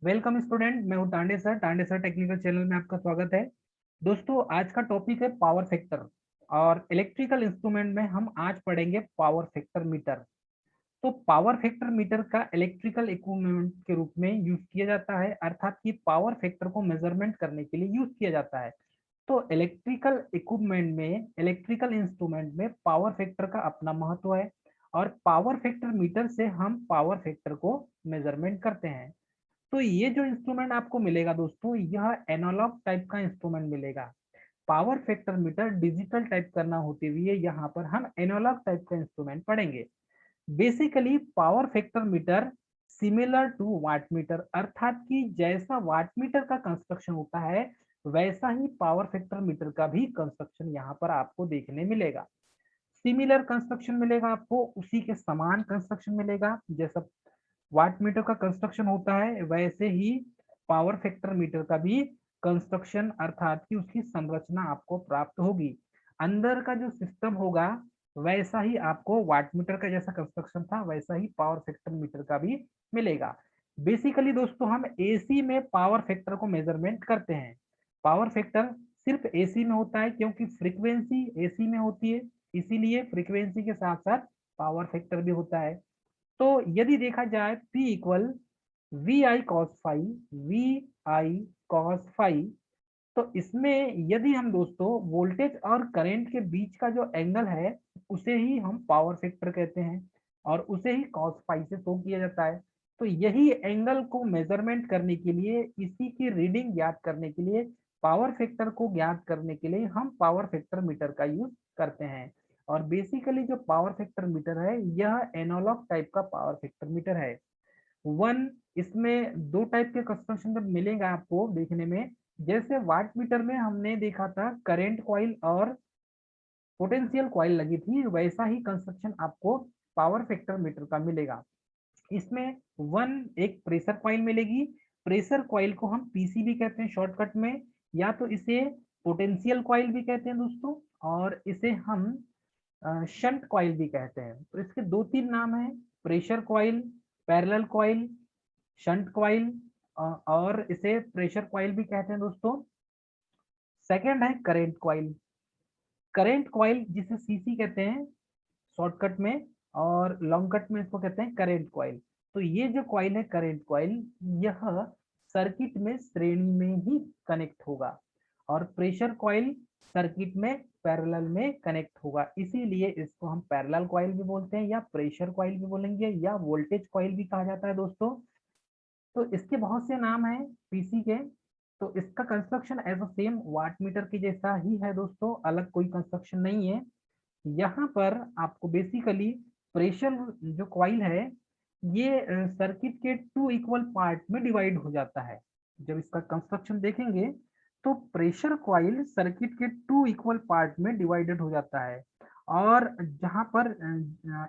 Welcome student, मैं हूं Tande sir technical channel में आपका स्वागत है। दोस्तों, आज का टॉपिक है पावर फैक्टर। और इलेक्ट्रिकल इंस्ट्रूमेंट में हम आज पढ़ेंगे पावर फैक्टर मीटर। तो पावर फैक्टर मीटर का इलेक्ट्रिकल इक्विपमेंट के रूप में यूज किया जाता है, अर्थात कि पावर फैक्टर को मेजरमेंट करने के लिए यूज किया जाता है। तो इलेक्ट्रिकल इक्विपमेंट में, इलेक्ट्रिकल इंस्ट्रूमेंट में पावर फैक्टर का अपना महत्व है। और पावर फैक्टर मीटर से हम पावर फैक्टर को मेजरमेंट करते हैं। तो ये जो इंस्ट्रूमेंट आपको मिलेगा दोस्तों, यह एनालॉग टाइप का इंस्ट्रूमेंट मिलेगा। Power factor meter digital type करना होते हुए यहाँ पर हम एनालॉग टाइप का इंस्ट्रूमेंट पढ़ेंगे। Basically power factor meter similar to watt meter, अर्थात कि जैसा वाट मीटर का कंस्ट्रक्शन होता है वैसा ही पावर फैक्टर मीटर का भी कंस्ट्रक्शन यहाँ पर आपको देखने मिलेगा। सिमिलर कंस्ट्रक्शन मिलेगा आपको, उसी के समान कंस्ट्रक्शन मिलेगा। जैसा वाट मीटर का कंस्ट्रक्शन होता है वैसे ही पावर फैक्टर मीटर का भी कंस्ट्रक्शन, अर्थात कि उसकी संरचना आपको प्राप्त होगी। अंदर का जो सिस्टम होगा वैसा ही आपको वाट मीटर का जैसा कंस्ट्रक्शन था वैसा ही पावर फैक्टर मीटर का भी मिलेगा। बेसिकली दोस्तों, हम एसी में पावर फैक्टर को मेजरमेंट करते हैं। पावर फैक्टर सिर्फ एसी में होता है क्योंकि फ्रीक्वेंसी एसी में होती है, इसीलिए फ्रीक्वेंसी के साथ साथ पावर फैक्टर भी होता है। तो यदि देखा जाए P equal V I cos phi, V I cos phi, तो इसमें यदि हम दोस्तों वोल्टेज और करंट के बीच का जो एंगल है उसे ही हम पावर फैक्टर कहते हैं, और उसे ही कॉस फाइव से शो किया जाता है। तो यही एंगल को मेजरमेंट करने के लिए, इसी की रीडिंग ज्ञात करने के लिए, पावर फैक्टर को ज्ञात करने के लिए हम पावर फैक्टर मीटर का यूज करते हैं। और बेसिकली जो पावर फैक्टर मीटर है यह एनालॉग टाइप का पावर फैक्टर मीटर है। वन, इसमें दो टाइप के कंस्ट्रक्शन जब मिलेगा आपको देखने में। जैसे वाट मीटर में हमने देखा था करंट कॉइल और पोटेंशियल कॉइल लगी थी, वैसा ही कंस्ट्रक्शन आपको पावर फैक्टर मीटर का मिलेगा। इसमें वन, एक प्रेशर कॉइल मिलेगी। प्रेशर कॉइल को हम पीसी भी कहते हैं शॉर्टकट में, या तो इसे पोटेंशियल कॉइल भी कहते हैं दोस्तों, और इसे हम शंट कॉइल भी कहते हैं। तो इसके दो तीन नाम हैं: pressure coil, parallel coil, shunt coil, और इसे प्रेशर कॉइल भी कहते हैं दोस्तों। सेकंड है करेंट कॉइल। करेंट कॉइल जिसे सीसी कहते हैं शॉर्टकट में, और लॉन्ग कट में इसको कहते हैं करेंट कॉइल। तो ये जो कॉइल है करेंट कॉइल, यह सर्किट में श्रेणी में ही कनेक्ट होगा। और प्रेशर कॉइल सर्किट में पैरेलल में कनेक्ट होगा, इसीलिए इसको हम पैरेलल कॉइल भी बोलते हैं, या प्रेशर कॉइल भी बोलेंगे, या वोल्टेज कॉइल भी कहा जाता है दोस्तों। तो इसके बहुत से नाम हैं पीसी के। तो इसका construction as a same watt meter की जैसा ही है दोस्तों, अलग कोई कंस्ट्रक्शन नहीं है। यहाँ पर आपको बेसिकली प्रेशर जो कॉइल है ये सर्किट के टू इक्वल पार्ट में डिवाइड हो जाता है। जब इसका कंस्ट्रक्शन देखेंगे तो प्रेशर कॉइल सर्किट के टू इक्वल पार्ट में डिवाइडेड हो जाता है। और जहां पर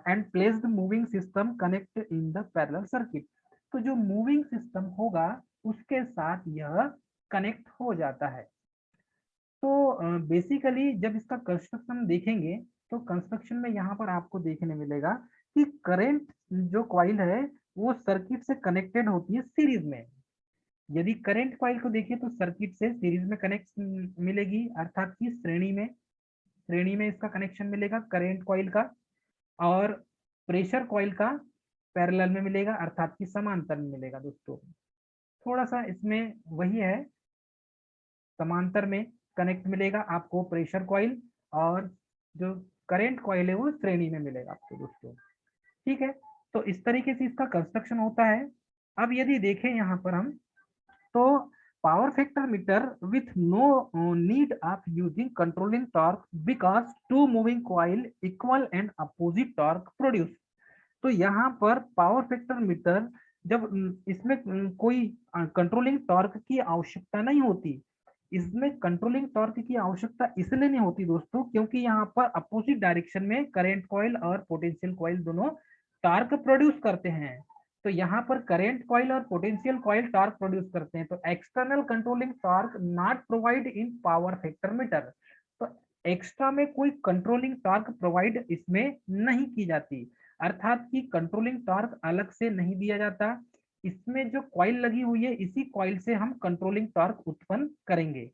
and placed moving system connect in the parallel circuit, तो जो मूविंग सिस्टम होगा उसके साथ यह कनेक्ट हो जाता है। तो बेसिकली जब इसका कंस्ट्रक्शन देखेंगे तो कंस्ट्रक्शन में यहाँ पर आपको देखने मिलेगा कि करंट जो कॉइल है वो सर्किट से कनेक्टेड होती है सीरीज में। यदि करंट कॉइल को देखिए तो सर्किट से सीरीज में कनेक्ट मिलेगी, अर्थात कि श्रेणी में इसका कनेक्शन मिलेगा करंट कॉइल का। और प्रेशर कॉइल का पैरेलल में मिलेगा, अर्थात कि समांतर में मिलेगा दोस्तों। थोड़ा सा इसमें वही है, समांतर में कनेक्ट मिलेगा आपको प्रेशर कॉइल, और जो करंट कॉइल है वो श्रेणी में मिलेगा आपको दोस्तों। ठीक है, तो इस तरीके से इसका कंस्ट्रक्शन होता है। अब यदि देखें यहाँ पर हम, तो power factor meter with no need of using controlling torque because to moving coil equal and opposite torque produce. तो यहाँ पर पावर फैक्टर मीटर जब इसमें कोई कंट्रोलिंग टॉर्क की आवश्यकता नहीं होती। इसमें कंट्रोलिंग टॉर्क की आवश्यकता इसलिए नहीं होती दोस्तों क्योंकि यहाँ पर अपोजिट डायरेक्शन में करंट कॉइल और पोटेंशियल कॉइल दोनों टॉर्क प्रोड्यूस करते हैं। तो यहाँ पर करंट कॉइल और पोटेंशियल कॉइल टॉर्क प्रोड्यूस करते हैं, तो external controlling torque not provide in power factor metre. तो एक्स्ट्रा में कोई कंट्रोलिंग टॉर्क प्रोवाइड इसमें नहीं की जाती, अर्थात कि कंट्रोलिंग टॉर्क अलग से नहीं दिया जाता। इसमें जो कॉइल लगी हुई है, इसी कॉइल से हम कंट्रोलिंग टॉर्क उत्पन्न करेंगे।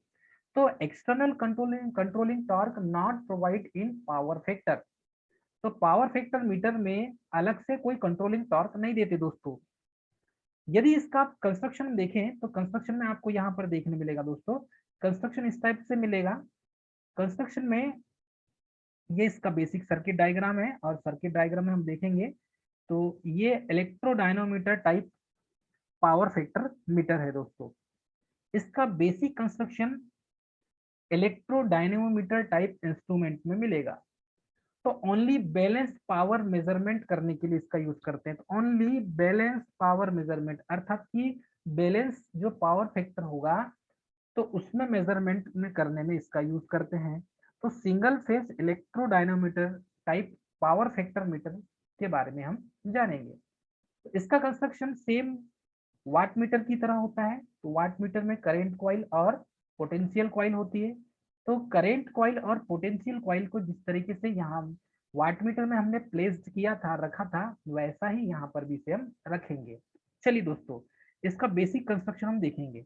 तो external controlling controlling torque not provide in power factor. तो पावर फैक्टर मीटर में अलग से कोई कंट्रोलिंग टॉर्क नहीं देते दोस्तों। यदि इसका आप कंस्ट्रक्शन देखें तो कंस्ट्रक्शन में आपको यहाँ पर देखने मिलेगा दोस्तों, कंस्ट्रक्शन इस टाइप से मिलेगा। कंस्ट्रक्शन में ये इसका बेसिक सर्किट डायग्राम है, और सर्किट डायग्राम में हम देखेंगे तो ये इलेक्ट्रोडायनोमीटर टाइप पावर फैक्टर मीटर है दोस्तों। इसका बेसिक कंस्ट्रक्शन इलेक्ट्रोडायनेमोमीटर टाइप इंस्ट्रूमेंट में मिलेगा। तो ओनली बैलेंस पावर मेजरमेंट करने के लिए इसका यूज करते हैं। तो ओनली बैलेंस पावर मेजरमेंट अर्थात कि बैलेंस जो पावर फैक्टर होगा तो उसमें मेजरमेंट में करने में इसका यूज करते हैं। तो single phase electrodynamometer type power factor meter के बारे में हम जानेंगे। तो इसका कंस्ट्रक्शन सेम वाट मीटर की तरह होता है। तो वाट मीटर में करेंट कॉइल और पोटेंशियल कॉइल होती है। तो करेंट कॉइल और पोटेंशियल कॉइल को जिस तरीके से यहाँ वाट मीटर में हमने प्लेस्ड किया था, रखा था, वैसा ही यहाँ पर भी इसे हम रखेंगे। चलिए दोस्तों, इसका बेसिक कंस्ट्रक्शन हम देखेंगे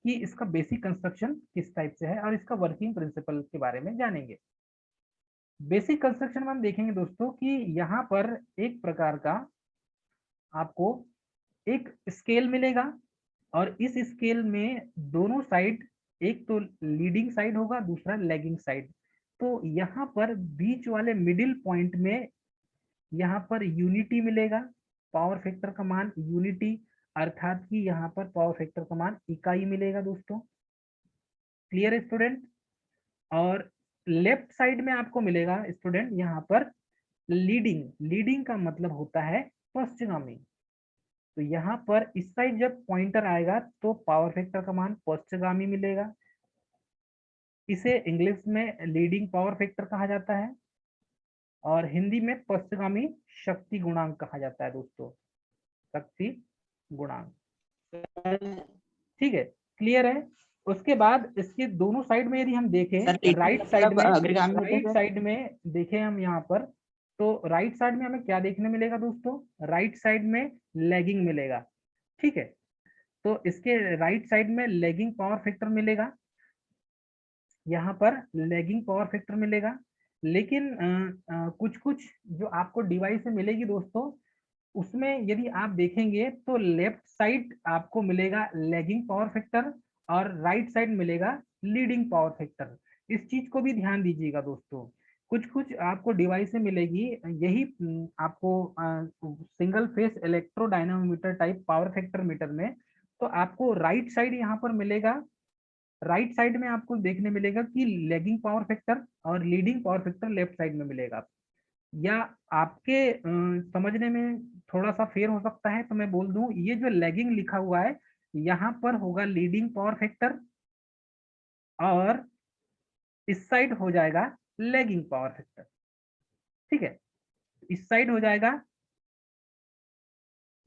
कि इसका बेसिक कंस्ट्रक्शन किस टाइप से है और इसका वर्किंग प्रिंसिपल के बारे में जानेंगे। बेसिक कंस्ट्रक्शन में हम देखेंगे दोस्तों कि यहाँ पर एक प्रकार का आपको एक स्केल मिलेगा, और इस स्केल में दोनों साइड, एक तो लीडिंग साइड होगा, दूसरा लैगिंग साइड। तो यहाँ पर बीच वाले मिडिल पॉइंट में यहाँ पर यूनिटी मिलेगा, पावर फैक्टर का मान यूनिटी, अर्थात कि यहाँ पर पावर फैक्टर का मान इकाई मिलेगा दोस्तों। क्लियर है स्टूडेंट? और लेफ्ट साइड में आपको मिलेगा स्टूडेंट यहाँ पर लीडिंग। लीडिंग का मतलब होता है पश्चिमगामी। तो यहाँ पर इस साइड जब पॉइंटर आएगा तो पावर फैक्टर का मान पश्चिमगामी मिलेगा। इसे इंग्लिश में लीडिंग पावर फैक्टर कहा जाता है, और हिंदी में पश्चिमगामी शक्ति गुणांक कहा जाता है दोस्तों, शक्ति गुणांक। ठीक है, क्लियर है? उसके बाद इसके दोनों साइड में यदि हम देखें, राइट साइड में, राइट साइड में देखें हम यहाँ पर, तो राइट साइड में हमें क्या देखने मिलेगा दोस्तों? राइट साइड में लैगिंग मिलेगा। ठीक है, तो इसके राइट साइड में लैगिंग पावर फैक्टर मिलेगा, यहाँ पर लैगिंग पावर फैक्टर मिलेगा। लेकिन कुछ कुछ जो आपको डिवाइस में मिलेगी दोस्तों, उसमें यदि आप देखेंगे तो लेफ्ट साइड आपको मिलेगा लैगिंग पावर फैक्टर और राइट साइड मिलेगा लीडिंग पावर फैक्टर। इस चीज को भी ध्यान दीजिएगा दोस्तों। कुछ कुछ आपको डिवाइस में मिलेगी, यही आपको single phase electrodynamometer type power factor meter में, तो आपको राइट साइड यहाँ पर मिलेगा, राइट साइड में आपको देखने मिलेगा कि लैगिंग पावर फैक्टर, और leading power factor left side में मिलेगा। या आपके समझने में थोड़ा सा फेर हो सकता है, तो मैं बोल दूं, ये जो लैगिंग लिखा हुआ है यहाँ पर होगा लीडिंग पावर फैक्टर, और इस साइड हो जाएगा लैगिंग पावर फैक्टर। ठीक है, इस साइड हो जाएगा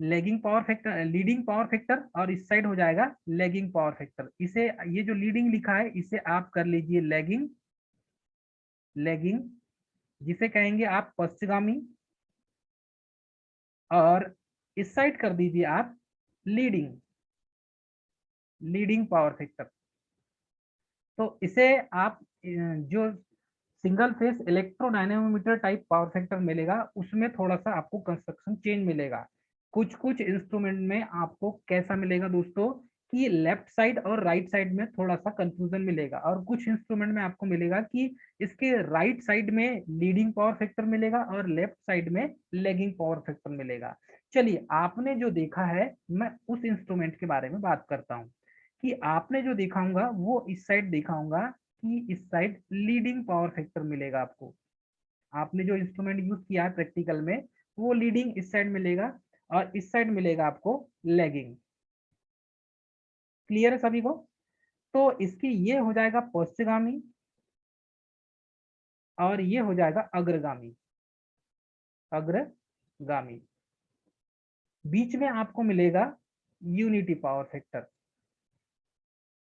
lagging power factor, leading power factor, और इस साइड हो जाएगा लैगिंग पावर फैक्टर। इसे, ये जो लीडिंग लिखा है इसे आप कर लीजिए लैगिंग, लैगिंग जिसे कहेंगे आप पश्चिमगामी, और इस साइड कर दीजिए आप लीडिंग, लीडिंग पावर फैक्टर। तो इसे आप जो single phase electrodynamometer type power factor मिलेगा उसमें थोड़ा सा आपको कंस्ट्रक्शन चेंज मिलेगा। कुछ कुछ इंस्ट्रूमेंट में आपको कैसा मिलेगा दोस्तों कि लेफ्ट साइड और राइट साइड में थोड़ा सा कंफ्यूजन मिलेगा, और कुछ इंस्ट्रूमेंट में आपको मिलेगा कि इसके राइट साइड में लीडिंग पावर फैक्टर मिलेगा और लेफ्ट साइड में लैगिंग पावर फैक्टर मिलेगा। चलिए, आपने जो देखा है मैं उस इंस्ट्रूमेंट के बारे में बात करता हूँ कि आपने जो देखा होगा वो इस साइड देखा होगा कि इस साइड लीडिंग पावर फैक्टर मिलेगा आपको। आपने जो इंस्ट्रूमेंट यूज किया है प्रैक्टिकल में वो लीडिंग इस साइड मिलेगा, और इस साइड मिलेगा आपको लैगिंग। क्लियर है सभी को? तो इसकी ये हो जाएगा पश्चिमगामी, और ये हो जाएगा अग्रगामी, अग्रगामी। बीच में आपको मिलेगा unity power factor,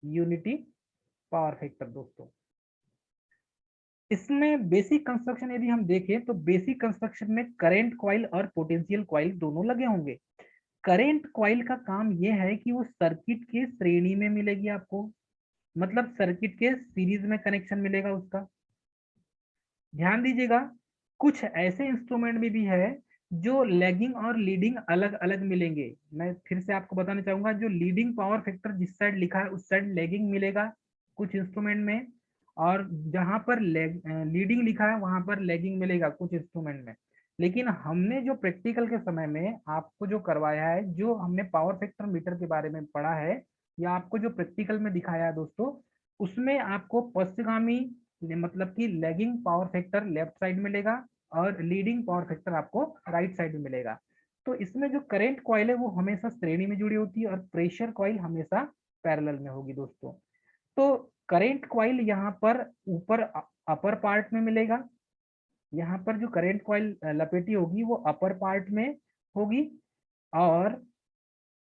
unity power factor दोस्तों। इसमें बेसिक कंस्ट्रक्शन यदि हम देखें तो बेसिक कंस्ट्रक्शन में करंट कॉइल और पोटेंशियल कॉइल दोनों लगे होंगे। करेंट कॉइल का काम ये है कि वो सर्किट के श्रेणी में मिलेगी आपको, मतलब सर्किट के सीरीज में कनेक्शन मिलेगा उसका। ध्यान दीजिएगा, कुछ ऐसे इंस्ट्रूमेंट में भी है जो लैगिंग और लीडिंग अलग अलग मिलेंगे। मैं फिर से आपको बताना चाहूंगा, जो लीडिंग पावर फैक्टर जिस साइड लिखा है उस साइड लैगिंग मिलेगा कुछ इंस्ट्रूमेंट में, और जहां पर लीडिंग लिखा है वहां पर लैगिंग मिलेगा कुछ इंस्ट्रूमेंट में। लेकिन हमने जो प्रैक्टिकल के समय में आपको जो करवाया है, जो हमने पावर फैक्टर मीटर के बारे में पढ़ा है या आपको जो प्रैक्टिकल में दिखाया है दोस्तों, उसमें आपको पश्चगामी मतलब कि lagging power factor left side मिलेगा और लीडिंग पावर फैक्टर आपको राइट साइड में मिलेगा। तो इसमें जो करंट कॉइल है वो हमेशा श्रेणी में जुड़ी होती है और प्रेशर कॉइल हमेशा पैरेलल में होगी दोस्तों। तो करंट कॉइल यहाँ पर ऊपर अपर पार्ट में मिलेगा, यहाँ पर जो करंट कॉइल लपेटी होगी वो अपर पार्ट में होगी, और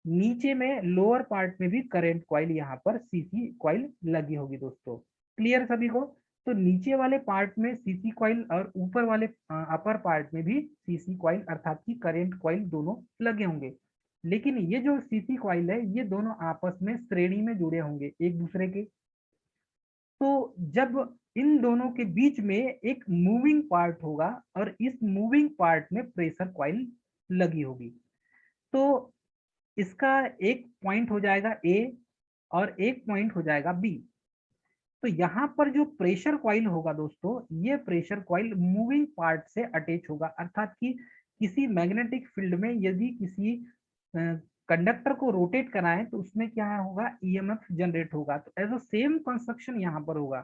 नीचे में लोअर पार्ट में भी करंट कॉइल यहाँ पर सीसी कॉइल लगी होगी दोस्तों। क्लियर सभी को? तो नीचे वाले पार्ट में सीसी कॉइल और ऊपर वाले अपर पार्ट में भी सीसी कॉइल अर्थात की करंट कॉइल दोनों लगे होंगे। लेकिन ये जो सीसी कॉइल है ये दोनों आपस में श्रेणी में जुड़े होंगे एक दूसरे के। तो जब इन दोनों के बीच में एक मूविंग पार्ट होगा और इस मूविंग पार्ट में प्रेशर कॉइल लगी होगी, तो इसका एक पॉइंट हो जाएगा ए और एक पॉइंट हो जाएगा बी। तो यहाँ पर जो प्रेशर कॉइल होगा दोस्तों, ये प्रेशर कॉइल मूविंग पार्ट से अटैच होगा, अर्थात कि किसी मैग्नेटिक फील्ड में यदि किसी कंडक्टर को रोटेट कराएं तो उसमें क्या होगा, ईएमएफ जनरेट होगा। तो एज अ सेम कंस्ट्रक्शन यहाँ पर होगा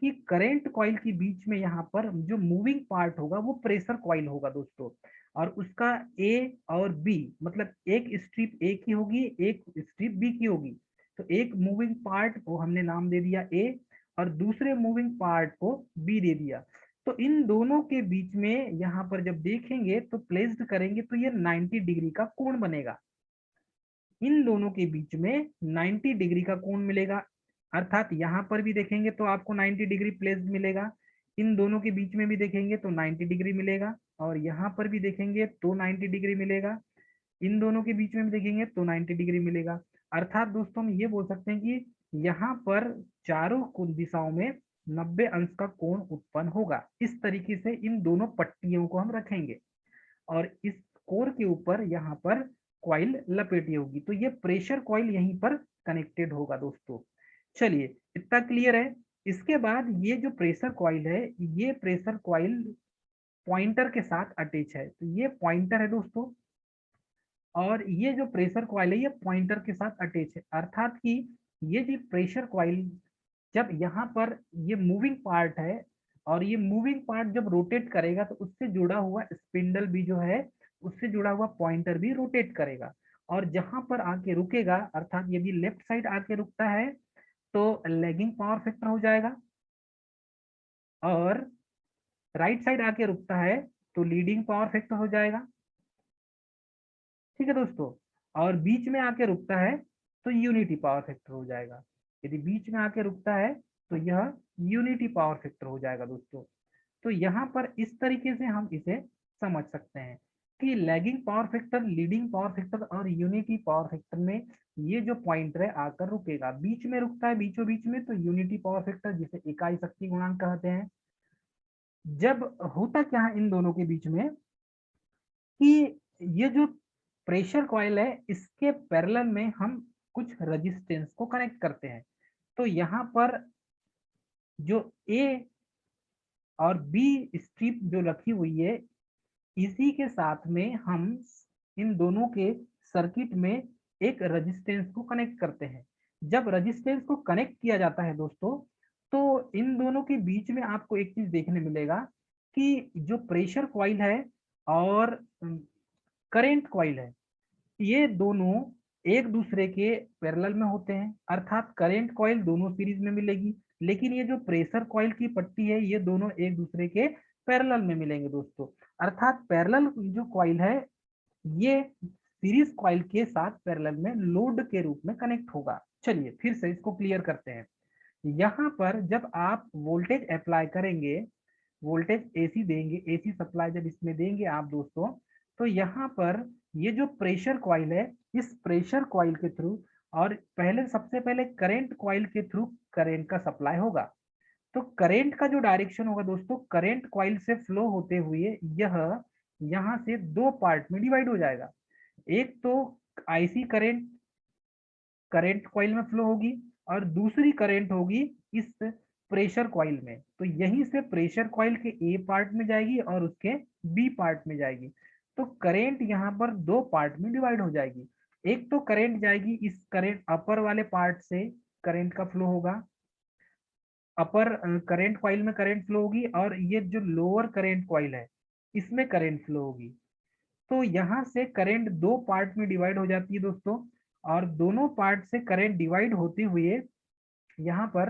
कि करंट कॉइल के बीच में यहाँ पर जो मूविंग पार्ट होगा वो प्रेशर कॉइल होगा दोस्तों, और उसका ए और बी मतलब एक स्ट्रिप ए की होगी एक स्ट्रिप बी की होगी। तो एक मूविंग पार्ट को हमने नाम दे दिया ए और दूसरे मूविंग पार्ट को बी दे दिया। तो इन दोनों के बीच में यहाँ पर जब देखेंगे तो प्लेस्ड करेंगे तो ये 90 डिग्री का कोण बनेगा। इन दोनों के बीच में 90 डिग्री का कोण मिलेगा, अर्थात यहाँ पर भी देखेंगे तो आपको 90 डिग्री प्लेस्ड मिलेगा, इन दोनों के बीच में भी देखेंगे तो 90 डिग्री मिलेगा, और यहाँ पर भी देखेंगे तो 90 डिग्री मिलेगा, इन दोनों के बीच में भी देखेंगे तो 90 डिग्री मिलेगा। अर्थात दोस्तों हम ये बोल सकते हैं कि यहाँ पर चारों कुल दिशाओं में 90 अंश का कोण उत्पन्न होगा। इस तरीके से इन दोनों पट्टियों को हम रखेंगे और इस कोर के ऊपर यहाँ पर कॉइल लपेटी होगी, तो ये प्रेशर कॉइल यहीं पर कनेक्टेड होगा दोस्तों। चलिए इतना क्लियर है। इसके बाद ये जो प्रेशर कॉइल है, ये प्रेशर कॉइल पॉइंटर के साथ अटैच है, तो ये पॉइंटर है दोस्तों, और ये जो प्रेशर कॉइल है ये पॉइंटर के साथ अटैच है, अर्थात कि ये जो प्रेशर कॉइल जब यहाँ पर ये मूविंग पार्ट है और ये मूविंग पार्ट जब रोटेट करेगा तो उससे जुड़ा हुआ स्पिंडल भी जो है उससे जुड़ा हुआ पॉइंटर भी रोटेट करेगा, और जहां पर आके रुकेगा अर्थात यदि लेफ्ट साइड आके रुकता है तो लैगिंग पावर फैक्टर हो जाएगा, और राइट साइड आके रुकता है तो लीडिंग पावर फैक्टर हो जाएगा। ठीक है दोस्तों, और बीच में आके रुकता है तो यूनिटी पावर फैक्टर हो जाएगा। यदि बीच में आके रुकता है तो यह यूनिटी पावर फैक्टर हो जाएगा दोस्तों। तो यहाँ पर इस तरीके से हम इसे समझ सकते हैं कि lagging power factor, leading power factor और यूनिटी पावर फैक्टर में ये जो पॉइंटर है आकर रुकेगा, बीच में रुकता है बीचों बीच में तो यूनिटी पावर फैक्टर जिसे इकाई शक्ति गुणांक कहते हैं। जब होता क्या है इन दोनों के बीच में कि ये जो प्रेशर कॉइल है इसके पैरेलल में हम कुछ रेजिस्टेंस को कनेक्ट करते हैं, तो यहाँ पर जो ए और बी स्ट्रिप जो रखी हुई है इसी के साथ में हम इन दोनों के सर्किट में एक रेजिस्टेंस को कनेक्ट करते हैं। जब रेजिस्टेंस को कनेक्ट किया जाता है दोस्तों, तो इन दोनों के बीच में आपको एक चीज देखने मिलेगा कि जो प्रेशर कॉइल है और करंट कॉइल है ये दोनों एक दूसरे के पैरेलल में होते हैं, अर्थात करंट कॉइल दोनों सीरीज में मिलेगी, लेकिन ये जो प्रेशर कॉइल की पट्टी है ये दोनों एक दूसरे के पैरेलल में मिलेंगे दोस्तों। अर्थात पैरेलल जो कॉइल है ये सीरीज कॉइल के साथ पैरेलल में लोड के रूप में कनेक्ट होगा। चलिए फिर से इसको क्लियर करते हैं। यहाँ पर जब आप वोल्टेज अप्लाई करेंगे, वोल्टेज एसी देंगे, एसी सप्लाई जब इसमें देंगे आप दोस्तों, तो यहाँ पर ये जो प्रेशर कॉइल है, इस प्रेशर कॉइल के थ्रू और सबसे पहले करंट कॉइल के थ्रू करंट का सप्लाई होगा। तो करंट का जो डायरेक्शन होगा दोस्तों, करंट कॉइल से फ्लो होते हुए यह यहाँ से दो पार्ट में डिवाइड हो जाएगा। एक तो आईसी करंट करंट कॉइल में फ्लो होगी और दूसरी करंट होगी इस प्रेशर कॉइल में। तो यहीं से प्रेशर कॉइल के ए पार्ट में जाएगी और उसके बी पार्ट में जाएगी। तो करंट यहाँ पर दो पार्ट में डिवाइड हो जाएगी। एक तो करंट जाएगी इस करंट अपर वाले पार्ट से, करंट का फ्लो होगा, अपर करंट कॉइल में करंट फ्लो होगी, और ये जो लोअर करंट कॉइल है इसमें करंट फ्लो होगी। तो यहाँ से करंट दो पार्ट में डिवाइड हो जाती है दोस्तों, और दोनों पार्ट से करंट डिवाइड होते हुए यहाँ पर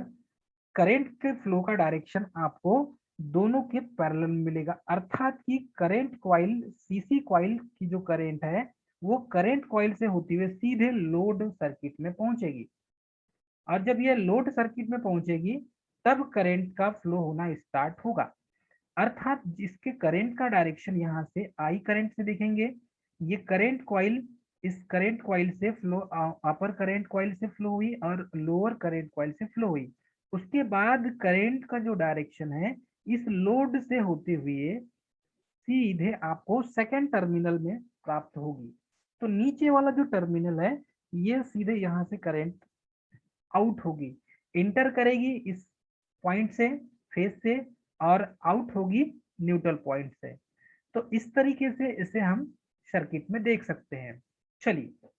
करंट के फ्लो का डायरेक्शन आपको दोनों के पैरेलल मिलेगा। अर्थात कि करंट कॉइल, सीसी कॉइल की जो करंट है वो करंट कॉइल से होती हुए सीधे लोड सर्किट में पहुंचेगी, और जब ये लोड सर्किट में पहुंचेगी तब करंट का फ्लो होना स्टार्ट होगा। अर्थात जिसके करंट का डायरेक्शन यहाँ से आई करंट से देखेंगे, ये करंट कॉइल इस करंट कॉइल से फ्लो, अपर करंट कॉइल से फ्लो हुई और लोअर करंट कॉइल से फ्लो हुई। उसके बाद करंट का जो डायरेक्शन है इस लोड से होते हुए सीधे आपको सेकेंड टर्मिनल में प्राप्त होगी। तो नीचे वाला जो टर्मिनल है ये सीधे यहाँ से करंट आउट होगी, इंटर करेगी इस पॉइंट से, फेस से, और आउट होगी न्यूट्रल पॉइंट से। तो इस तरीके से इसे हम सर्किट में देख सकते हैं। चलिए,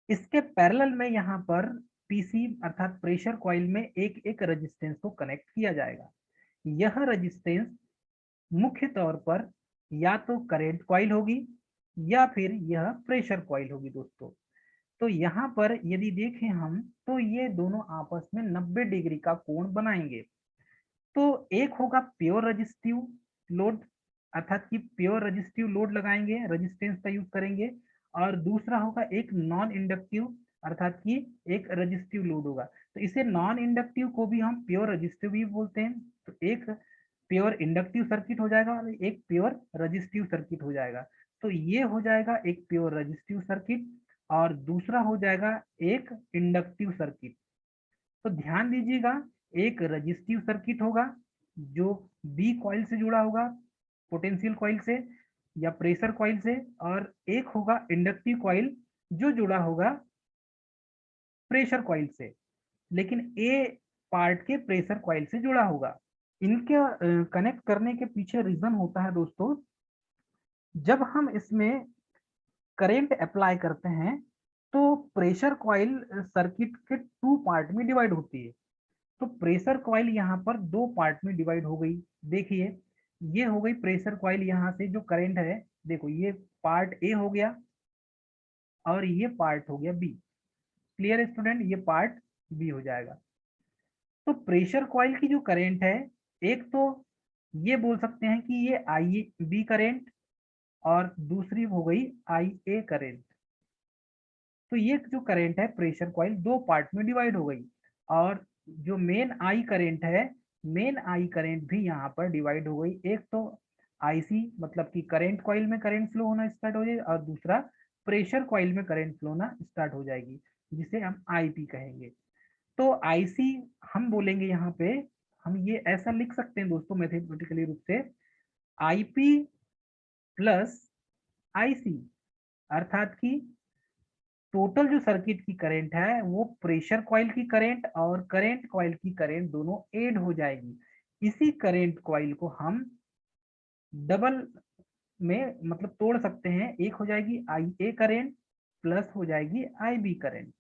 इसके पैरेलल में यहाँ पर पीसी अर्थात प्रेशर कॉइल में एक एक रेजिस्टेंस को कनेक्ट किया जाएगा। यह रेजिस्टेंस मुख्य तौर पर या तो करंट कॉइल होगी या फिर यह प्रेशर कॉइल होगी दोस्तों। तो यहाँ पर यदि देखें हम तो ये दोनों आपस में 90 डिग्री का कोण बनाएंगे। तो एक होगा प्योर रेजिस्टिव लोड, अर्थात कि प्योर रेजिस्टिव लोड लगाएंगे, रेजिस्टेंस का यूज करेंगे, और दूसरा होगा एक नॉन इंडक्टिव, अर्थात कि एक रेजिस्टिव लोड होगा। तो इसे नॉन इंडक्टिव को भी हम प्योर रेजिस्टिव भी बोलते हैं। तो एक प्योर इंडक्टिव सर्किट हो जाएगा और एक प्योर रेजिस्टिव सर्किट हो जाएगा। तो ये हो जाएगा एक प्योर रेजिस्टिव सर्किट और दूसरा हो जाएगा एक इंडक्टिव सर्किट। तो ध्यान दीजिएगा, एक रजिस्टिव सर्किट होगा जो बी कॉइल से जुड़ा होगा, पोटेंशियल कॉइल से या प्रेशर कॉइल से, और एक होगा इंडक्टिव कॉइल जो जुड़ा होगा प्रेशर कॉइल से, लेकिन ए पार्ट के प्रेशर कॉइल से जुड़ा होगा। इनके कनेक्ट करने के पीछे रीजन होता है दोस्तों, जब हम इसमें करंट अप्लाई करते हैं तो प्रेशर कॉइल सर्किट के टू पार्ट में डिवाइड होती है। तो प्रेशर कॉइल यहाँ पर दो पार्ट में डिवाइड हो गई। देखिए, ये हो गई प्रेशर कॉइल, यहाँ से जो करंट है देखो ये पार्ट ए हो गया और ये पार्ट हो गया बी। क्लियर स्टूडेंट, ये पार्ट बी हो जाएगा। तो प्रेशर कॉइल की जो करंट है, एक तो ये बोल सकते हैं कि ये आई बी करंट और दूसरी हो गई आई ए करंट। तो ये जो करंट है प्रेशर कॉइल दो पार्ट में डिवाइड हो गई, और जो मेन आई करंट है, मेन आई करंट भी यहाँ पर डिवाइड हो गई। एक तो आईसी मतलब कि करंट कॉइल में करंट फ्लो होना स्टार्ट हो जाएगी, और दूसरा प्रेशर कॉइल में करंट फ्लो होना स्टार्ट हो जाएगी, जिसे हम आईपी कहेंगे। तो आईसी हम बोलेंगे यहाँ पे, हम ये ऐसा लिख सकते हैं दोस्तों मैथमेटिकली रूप से, आईपी प्लस आईसी, अर्थात कि टोटल जो सर्किट की करंट है वो प्रेशर कॉइल की करंट और करंट कॉइल की करंट दोनों ऐड हो जाएगी। इसी करंट कॉइल को हम डबल में मतलब तोड़ सकते हैं, एक हो जाएगी आई ए करंट प्लस हो जाएगी आई बी करंट।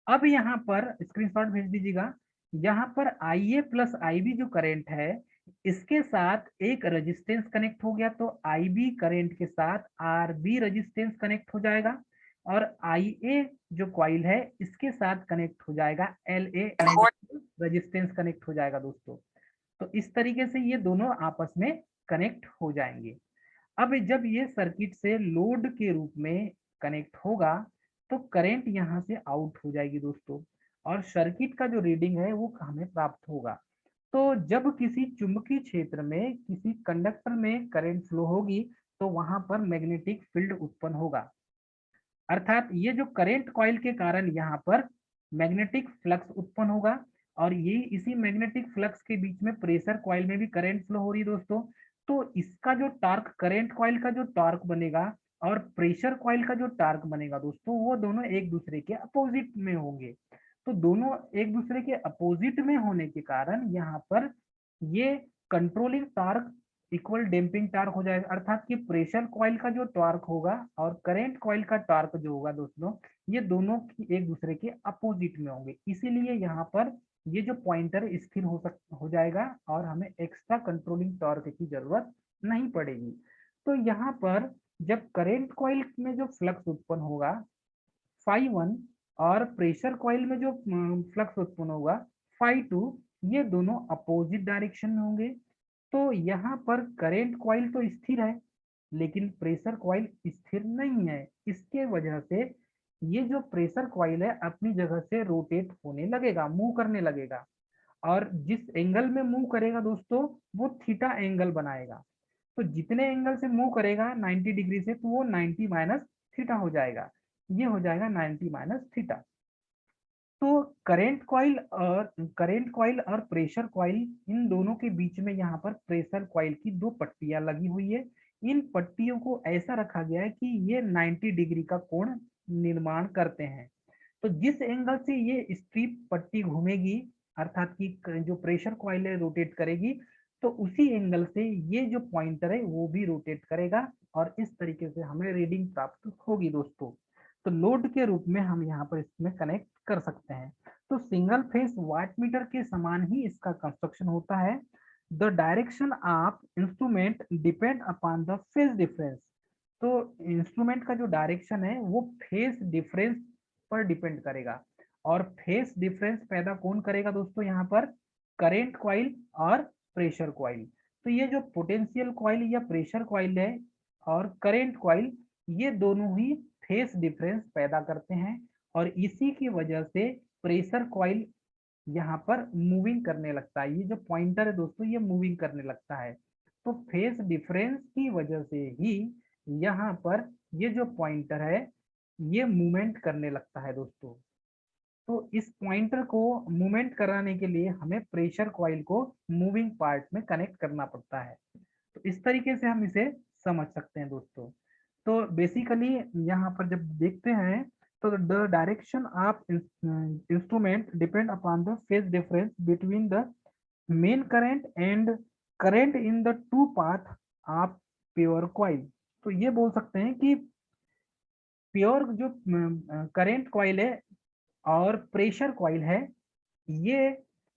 अब यहाँ पर स्क्रीनशॉट भेज दीजिएगा, यहाँ पर आई ए प्लस आई बी जो करंट है इसके साथ एक रेजिस्टेंस कनेक्ट हो गया, तो आई बी करंट के साथ आर बी रेजिस्टेंस कनेक्ट हो जाएगा, और आई ए जो कॉइल है इसके साथ कनेक्ट हो जाएगा एल ए रेजिस्टेंस कनेक्ट हो जाएगा दोस्तों। तो इस तरीके से ये दोनों आपस में कनेक्ट हो जाएंगे। अब जब ये सर्किट से लोड के रूप में कनेक्ट होगा तो करंट यहाँ से आउट हो जाएगी दोस्तों, और सर्किट का जो रीडिंग है वो हमें प्राप्त होगा। तो जब किसी चुंबकीय क्षेत्र में किसी कंडक्टर में करंट फ्लो होगी तो वहां पर मैग्नेटिक फील्ड उत्पन्न होगा। अर्थात ये जो करंट कॉइल के कारण यहाँ पर मैग्नेटिक फ्लक्स उत्पन्न होगा, और ये इसी मैग्नेटिक फ्लक्स के बीच में प्रेशर कॉइल में भी करंट फ्लो हो रही है दोस्तों। तो इसका जो टार्क, करंट कॉइल का जो टार्क बनेगा और प्रेशर कॉइल का जो टार्क बनेगा दोस्तों, वो दोनों एक दूसरे के अपोजिट में होंगे। तो दोनों एक दूसरे के अपोजिट में होने के कारण यहाँ पर ये controlling torque equal damping torque हो जाएगा। अर्थात कि प्रेशर कॉइल का जो टॉर्क होगा और करंट कॉइल का टॉर्क जो होगा दोस्तों, ये दोनों की एक दूसरे के अपोजिट में होंगे। इसीलिए यहाँ पर ये जो पॉइंटर स्थिर हो जाएगा और हमें एक्स्ट्रा कंट्रोलिंग टॉर्क की जरूरत नहीं पड़ेगी। तो यहाँ पर जब करंट कॉइल में जो फ्लक्स उत्पन्न होगा फाई वन, और प्रेशर कॉइल में जो फ्लक्स उत्पन्न होगा फाई टू, ये दोनों अपोजिट डायरेक्शन में होंगे। तो यहाँ पर करंट कॉइल तो स्थिर है, लेकिन प्रेशर कॉइल स्थिर नहीं है। इसके वजह से ये जो प्रेशर कॉइल है अपनी जगह से रोटेट होने लगेगा, मूव करने लगेगा, और जिस एंगल में मूव करेगा दोस्तों, वो थीटा एंगल बनाएगा। तो जितने एंगल से मूव करेगा 90 डिग्री से, तो वो 90 माइनस थीटा हो जाएगा। ये हो जाएगा 90 माइनस थीटा। तो करंट कॉइल और प्रेशर कॉइल, इन दोनों के बीच में यहाँ पर प्रेशर कॉइल की दो पट्टियां लगी हुई है। इन पट्टियों को ऐसा रखा गया है कि ये 90 डिग्री का कोण निर्माण करते हैं। तो जिस एंगल से ये स्ट्रिप पट्टी घूमेगी, अर्थात कि जो प्रेशर कॉइल है रोटेट करेगी, तो उसी एंगल से ये जो पॉइंटर है वो भी रोटेट करेगा, और इस तरीके से हमें रीडिंग प्राप्त होगी दोस्तों। तो लोड के रूप में हम यहाँ पर इसमें कनेक्ट कर सकते हैं। तो सिंगल फेस वाट मीटर के समान ही इसका कंस्ट्रक्शन होता है। The direction of instrument depend upon the phase difference. तो इंस्ट्रूमेंट का जो डायरेक्शन है वो फेज डिफरेंस पर डिपेंड करेगा, और फेज डिफरेंस पैदा कौन करेगा दोस्तों, यहाँ पर करंट कॉइल और प्रेशर कॉइल। तो ये जो पोटेंशियल कॉइल या प्रेशर कॉइल है और करंट कॉइल, ये दोनों ही फेज डिफरेंस पैदा करते हैं, और इसी की वजह से प्रेशर कॉइल यहाँ पर मूविंग करने लगता है। ये जो पॉइंटर है दोस्तों, ये मूविंग करने लगता है। तो फेज डिफरेंस की वजह से ही यहाँ पर ये जो पॉइंटर है ये मूवमेंट करने लगता है दोस्तों। तो इस पॉइंटर को मूवमेंट कराने के लिए हमें प्रेशर कॉइल को मूविंग पार्ट में कनेक्ट करना पड़ता है। तो इस तरीके से हम इसे समझ सकते हैं दोस्तों। तो बेसिकली यहाँ पर जब देखते हैं, तो the direction of instrument depend upon the phase difference between the main current and current in the two path of pure coil. तो ये बोल सकते हैं कि प्योर जो करंट कॉइल है और प्रेशर कॉइल है, ये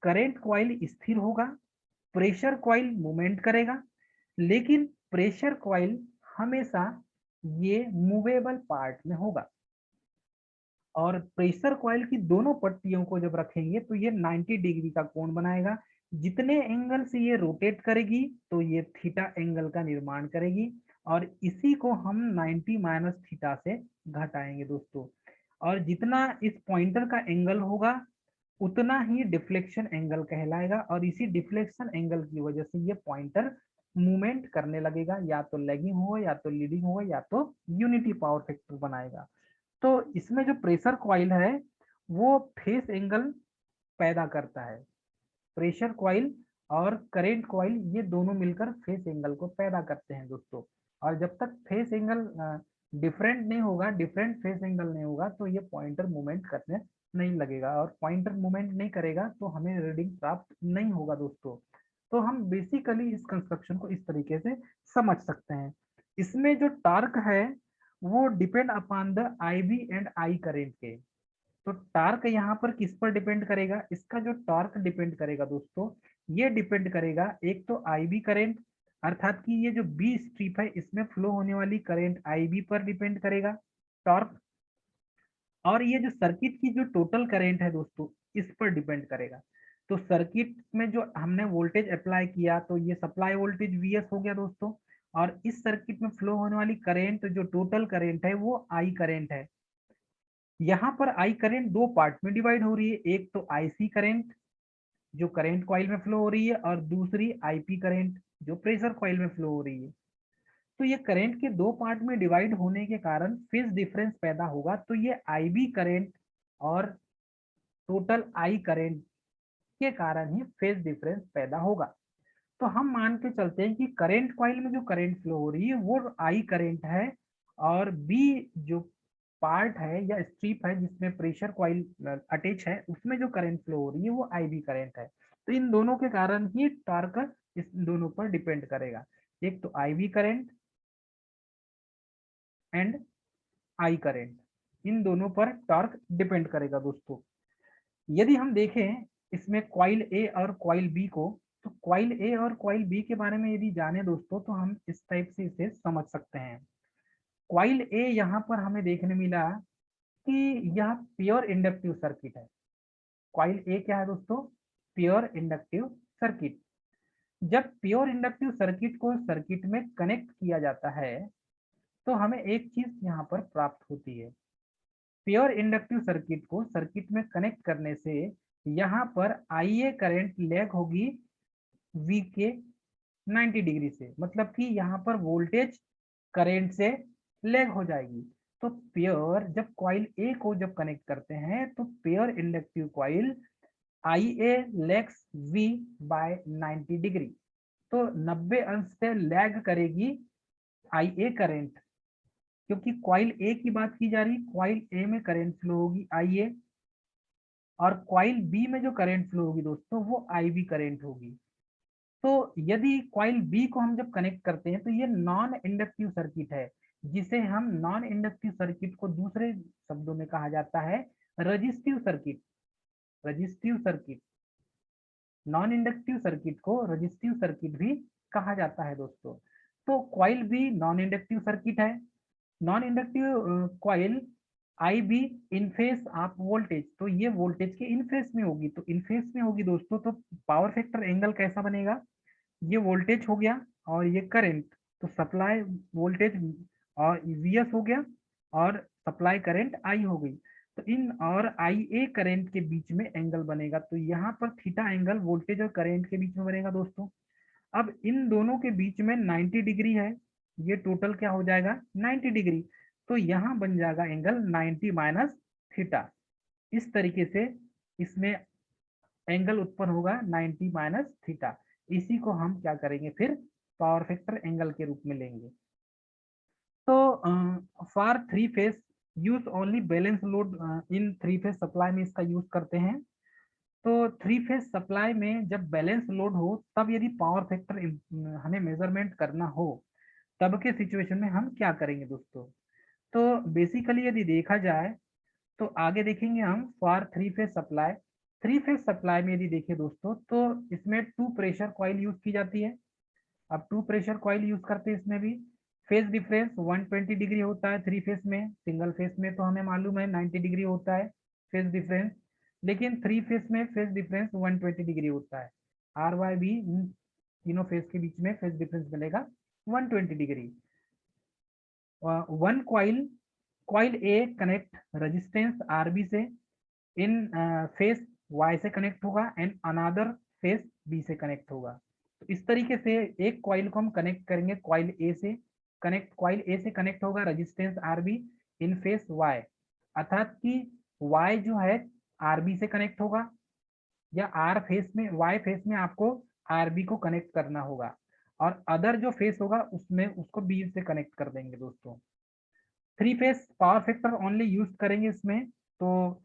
करंट कॉइल स्थिर होगा, प्रेशर कॉइल मूवमेंट करेगा, लेकिन प्रेशर कॉइल हमेशा ये मूवेबल पार्ट में होगा। और प्रेशर कॉइल की दोनों पट्टियों को जब रखेंगे तो ये 90 डिग्री का कोण बनाएगा। जितने एंगल से ये रोटेट करेगी तो ये थीटा एंगल का निर्माण करेगी, और इसी को हम 90 माइनस थीटा से घटाएंगे दोस्तों। और जितना इस पॉइंटर का एंगल होगा उतना ही डिफ्लेक्शन एंगल कहलाएगा, और इसी डिफ्लेक्शन एंगल की वजह से ये पॉइंटर मूवमेंट करने लगेगा, या तो लैगिंग होगा, या तो लीडिंग होगा, या तो यूनिटी पावर फैक्टर बनाएगा। तो इसमें जो प्रेशर कॉइल है वो फेस एंगल पैदा करता है। प्रेशर कॉइल और करंट कॉइल ये दोनों मिलकर फेस एंगल को पैदा करते हैं दोस्तों। और जब तक फेस एंगल डिफरेंट नहीं होगा, डिफरेंट फेस एंगल नहीं होगा, तो ये पॉइंटर मूवमेंट करने नहीं लगेगा, और पॉइंटर मूवमेंट नहीं करेगा तो हमें रीडिंग प्राप्त नहीं होगा दोस्तों। तो हम बेसिकली इस कंस्ट्रक्शन को इस तरीके से समझ सकते हैं। इसमें जो टार्क है वो depend upon the I B and I current के। तो टार्क यहाँ पर किस पर डिपेंड करेगा, इसका जो टॉर्क डिपेंड करेगा दोस्तों, ये डिपेंड करेगा एक तो आई बी करेंट, अर्थात कि ये जो बी स्ट्रिप है इसमें फ्लो होने वाली करेंट आई बी पर डिपेंड करेगा टॉर्क, और ये जो सर्किट की जो टोटल करेंट है दोस्तों इस पर डिपेंड करेगा। तो सर्किट में जो हमने वोल्टेज अप्लाई किया तो ये सप्लाई वोल्टेज वीएस हो गया दोस्तों, और इस सर्किट में फ्लो होने वाली करेंट जो टोटल करेंट है वो आई करेंट है। यहाँ पर आई करेंट दो पार्ट में डिवाइड हो रही है, एक तो आईसी करेंट जो करंट कॉइल में फ्लो हो रही है, और दूसरी आईपी करंट जो प्रेशर कॉइल में फ्लो हो रही है। तो ये करंट के दो पार्ट में डिवाइड होने के कारण फेज डिफरेंस पैदा होगा। तो ये आईबी करंट और टोटल आई करंट के कारण ही फेज डिफरेंस पैदा होगा। तो हम मान के चलते हैं कि करंट कॉइल में जो करंट फ्लो हो रही है वो आई करंट है, और बी जो पार्ट है या स्ट्रिप है जिसमें प्रेशर कॉइल अटैच है उसमें जो करंट फ्लो हो रही है वो आई बी करंट है। तो इन दोनों के कारण ही टॉर्क इस दोनों पर डिपेंड करेगा। एक तो I B current and I current, इन दोनों पर टॉर्क डिपेंड करेगा दोस्तों। यदि हम देखें इसमें क्वाइल ए और क्वाइल बी को, तो क्वाइल ए और क्वाइल बी के बारे में यदि जाने दोस्तों तो हम इस टाइप से इसे समझ सकते हैं। क्वाइल ए यहाँ पर हमें देखने मिला कि यह प्योर इंडक्टिव सर्किट है। क्वाइल ए क्या है दोस्तों? Pure inductive circuit. जब प्योर इंडक्टिव सर्किट को सर्किट में कनेक्ट किया जाता है तो हमें एक चीज यहाँ पर प्राप्त होती है। प्योर इंडक्टिव सर्किट को सर्किट में कनेक्ट करने से यहाँ पर आई ए करंट लैग होगी वी के 90 डिग्री से, मतलब कि यहाँ पर वोल्टेज करंट से लैग हो जाएगी। तो पेयर जब कॉइल ए को जब कनेक्ट करते हैं तो pure inductive coil I A lags V by 90 degree, तो 90 अंश से लैग करेगी आई ए करंट। क्योंकि कॉइल ए की बात की जा रही, कॉइल ए में करंट फ्लो होगी आई ए, और कॉइल बी में जो करंट फ्लो होगी दोस्तों वो आई बी करंट होगी। तो यदि कॉइल बी को हम जब कनेक्ट करते हैं तो ये नॉन इंडक्टिव सर्किट है, जिसे हम नॉन इंडक्टिव सर्किट को दूसरे शब्दों में कहा जाता है resistive circuit. Resistive circuit, non inductive circuit को रजिस्टिव सर्किट भी कहा जाता है दोस्तों। तो coil B non inductive circuit है। Non inductive coil I B in phase of voltage, तो ये वोल्टेज के इन फेस में होगी। तो इन फेस में होगी दोस्तों तो पावर फैक्टर एंगल कैसा बनेगा? ये वोल्टेज हो गया और ये करंट, तो सप्लाई वोल्टेज और वीएस हो गया और सप्लाई करंट आई हो गई। तो इन और आई ए करंट के बीच में एंगल बनेगा, तो यहाँ पर थीटा एंगल वोल्टेज और करंट के बीच में बनेगा दोस्तों। अब इन दोनों के बीच में 90 डिग्री है, ये टोटल क्या हो जाएगा 90 डिग्री। तो यहाँ बन जाएगा एंगल 90 माइनस थीटा। इस तरीके से इसमें एंगल उत्पन्न होगा 90 माइनस थीटा। इसी को हम क्या करेंगे फिर पावर फैक्टर एंगल के रूप में लेंगे। तो for three phase use only balance load in three phase supply में इसका यूज करते हैं। तो थ्री फेस सप्लाई में जब बैलेंस लोड हो तब यदि पावर फैक्टर हमें मेजरमेंट करना हो तब के सिचुएशन में हम क्या करेंगे दोस्तों? तो बेसिकली यदि देखा जाए तो आगे देखेंगे हम for three phase supply. Three phase supply में यदि देखें दोस्तों तो इसमें टू प्रेशर कॉइल यूज की जाती है। अब टू प्रेशर कॉइल यूज करते हैं इसमें भी। फेज डिफरेंस 120 डिग्री होता है थ्री फेज में, सिंगल फेज में तो हमें मालूम है 90 डिग्री होता है फेज डिफरेंस, लेकिन थ्री फेज में फेज डिफरेंस 120 डिग्री होता है। आर वाई बी तीनों फेज के बीच में फेज डिफरेंस मिलेगा 120 डिग्री। वन कॉइल कॉइल ए कनेक्ट रेजिस्टेंस आरबी से इन फेस वाई से कनेक्ट होगा एंड अनादर फेस बी से कनेक्ट होगा। तो इस तरीके से एक कॉइल को हम कनेक्ट करेंगे कॉइल ए से, कॉइल ए से कनेक्ट होगा रेजिस्टेंस आरबी इन फेस वाई, अर्थात कि वाई जो है आरबी से कनेक्ट होगा, या आर फेस में वाई फेस में आपको आरबी को कनेक्ट करना होगा, और अदर जो फेस होगा उसमें उसको बी से कनेक्ट कर देंगे दोस्तों। Three phase power factor only use करेंगे इसमें। तो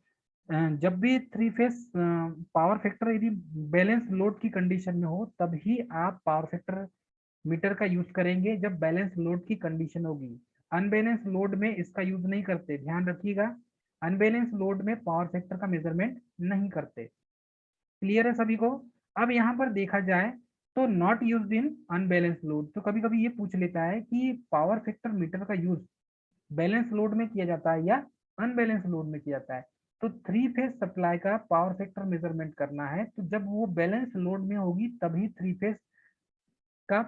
जब भी थ्री फेस पावर फैक्टर यदि बैलेंस लोड की कंडीशन में हो तभी आप पावर फैक्टर मीटर का यूज करेंगे जब बैलेंस लोड की कंडीशन होगी। अनबैलेंस लोड में इसका यूज नहीं करते, ध्यान रखिएगा। अनबैलेंस लोड में पावर फैक्टर का मेजरमेंट नहीं करते। क्लियर है सभी को? अब यहाँ पर देखा जाए तो not use in unbalance load, तो कभी कभी ये पूछ लेता है कि पावर फैक्टर मीटर का यूज बैलेंस लोड में किया जाता है या अनबैलेंस लोड में किया जाता है। तो थ्री फेज सप्लाई का पावर फैक्टर मेजरमेंट करना है तो जब वो बैलेंस लोड में होगी तभी थ्री फेज का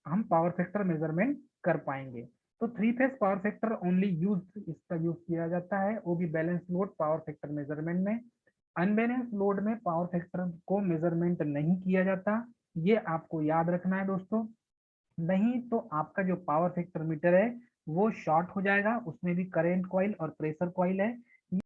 हम पावर फैक्टर मेजरमेंट कर पाएंगे। तो three phase power factor only use इसका यूज किया जाता है, वो भी balance load power factor measurement में। अनबैलेंस लोड में पावर फैक्टर को मेजरमेंट नहीं किया जाता, ये आपको याद रखना है दोस्तों। नहीं तो आपका जो पावर फैक्टर मीटर है वो शॉर्ट हो जाएगा, उसमें भी करंट कॉइल और प्रेशर कॉइल है।